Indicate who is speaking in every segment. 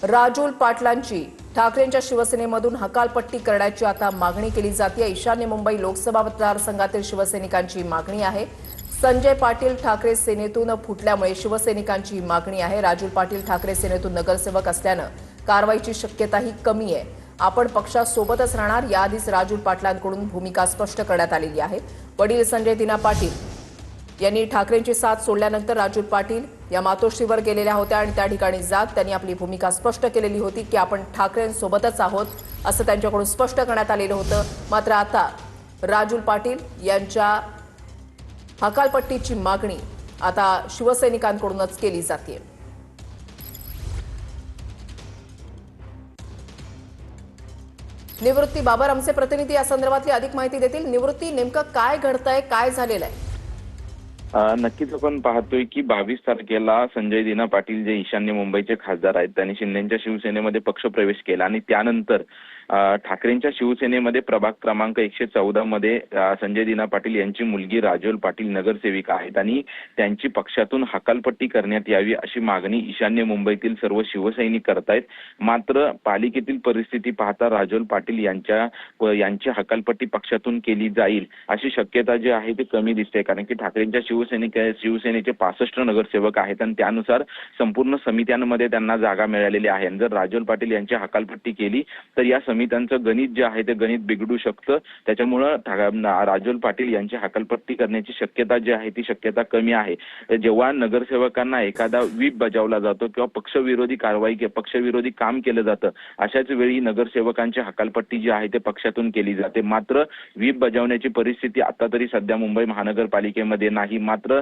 Speaker 1: राजूल पाटलांची ठाकरेंच्या शिवसेनेमधून हकालपट्टी करण्याची आता मागणी केली जाते। ईशान्य मुंबई लोकसभा मतदारसंघातील शिवसैनिकांची मागणी आहे। संजय पाटील ठाकरे सेनेतून फुटल्यामुळे शिवसैनिकांची मागणी आहे। राजूल पाटील ठाकरे सेनेतून नगरसेवक असल्यानं कारवाईची शक्यताही कमी आहे। आपण पक्षासोबतच राहणार, याआधीच राजूल पाटलांकडून भूमिका स्पष्ट करण्यात आलेली आहे। वडील संजय दिना पाटील यांनी ठाकरेंची साथ सोडल्यानंतर राजूल पाटील या मातोश्रीवर गेलेल्या होत्या आणि त्या ठिकाणी जात त्यांनी आपली भूमिका स्पष्ट केलेली होती की आपण ठाकरेंसोबतच आहोत असं त्यांच्याकडून स्पष्ट करण्यात आलेलं होतं। मात्र आता राजूल पाटील यांच्या हकालपट्टीची मागणी आता शिवसैनिकांकडूनच केली जाते। निवृत्ती बाबर आमचे प्रतिनिधी या संदर्भातली अधिक माहिती देतील। निवृत्ती, नेमकं काय घडतंय, काय झालेलं आहे?
Speaker 2: नक्कीच आपण पाहतोय की 22 तारखेला संजय दिना पाटील जे ईशान्य मुंबईचे खासदार आहेत त्यांनी शिंदेच्या शिवसेनेमध्ये पक्षप्रवेश केला आणि त्यानंतर ठाकरेंच्या शिवसेनेमध्ये प्रभाग क्रमांक 114 मध्ये संजय दिना पाटील यांची मुलगी राजोल पाटील नगरसेविका आहेत आणि त्यांची पक्षातून हकालपट्टी करण्यात यावी अशी मागणी ईशान्य मुंबईतील सर्व शिवसैनिक करतायत। मात्र पालिकेतील परिस्थिती पाहता राजोल पाटील यांची हकालपट्टी पक्षातून केली जाईल अशी शक्यता जी आहे ती कमी दिसते, कारण की ठाकरेंच्या शिवसेनेचे 65 नगरसेवक आहेत आणि त्यानुसार संपूर्ण समित्यांमध्ये त्यांना जागा मिळालेली आहे। जर राजोल पाटील यांची हकालपट्टी केली तर या समित्यांचं गणित जे आहे ते गणित बिघडू शकतं। त्याच्यामुळे राजोल पाटील यांची हकालपट्टी करण्याची शक्यता जी आहे ती शक्यता कमी आहे। जेव्हा नगरसेवकांना एखादा व्हीप बजावला जातो किंवा पक्षविरोधी काम केलं जातं, अशाच वेळी नगरसेवकांची हकालपट्टी जी आहे ते पक्षातून केली जाते। मात्र व्हीप बजावण्याची परिस्थिती आता तरी सध्या मुंबई महानगरपालिकेमध्ये नाही। मात्र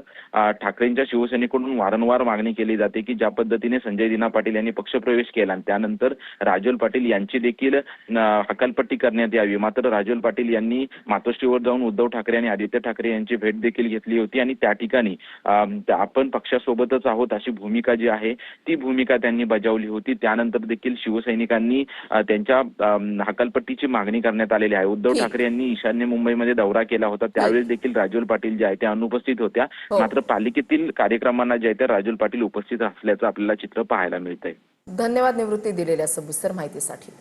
Speaker 2: ठाकरेंच्या शिवसेनेकडून वारंवार मागणी केली जाते की ज्या पद्धतीने संजय दिना पाटील यांनी पक्षप्रवेश केला आणि त्यानंतर राजोल पाटील यांची देखील हकालपट्टी करण्यात यावी। मात्र राजोल पाटील यांनी मातोश्रीवर जाऊन उद्धव ठाकरे आणि आदित्य ठाकरे यांची भेट देखील घेतली होती आणि त्या ठिकाणी आपण पक्षासोबतच आहोत अशी भूमिका जी आहे ती भूमिका त्यांनी बजावली होती। त्यानंतर देखील शिवसैनिकांनी त्यांच्या हकालपट्टीची मागणी करण्यात आलेली आहे। उद्धव ठाकरे यांनी ईशान्य मुंबईमध्ये दौरा केला होता, त्यावेळेस देखील राजोल पाटील जे आहे ते अनुपस्थित होत्या। मात्र पालिकेतील कार्यक्रमांना जे आहे ते राजोल पाटील उपस्थित असल्याचं आपल्याला चित्र पाहायला मिळतंय।
Speaker 1: धन्यवाद निवृत्ती दिलेल्या सविस्तर माहितीसाठी।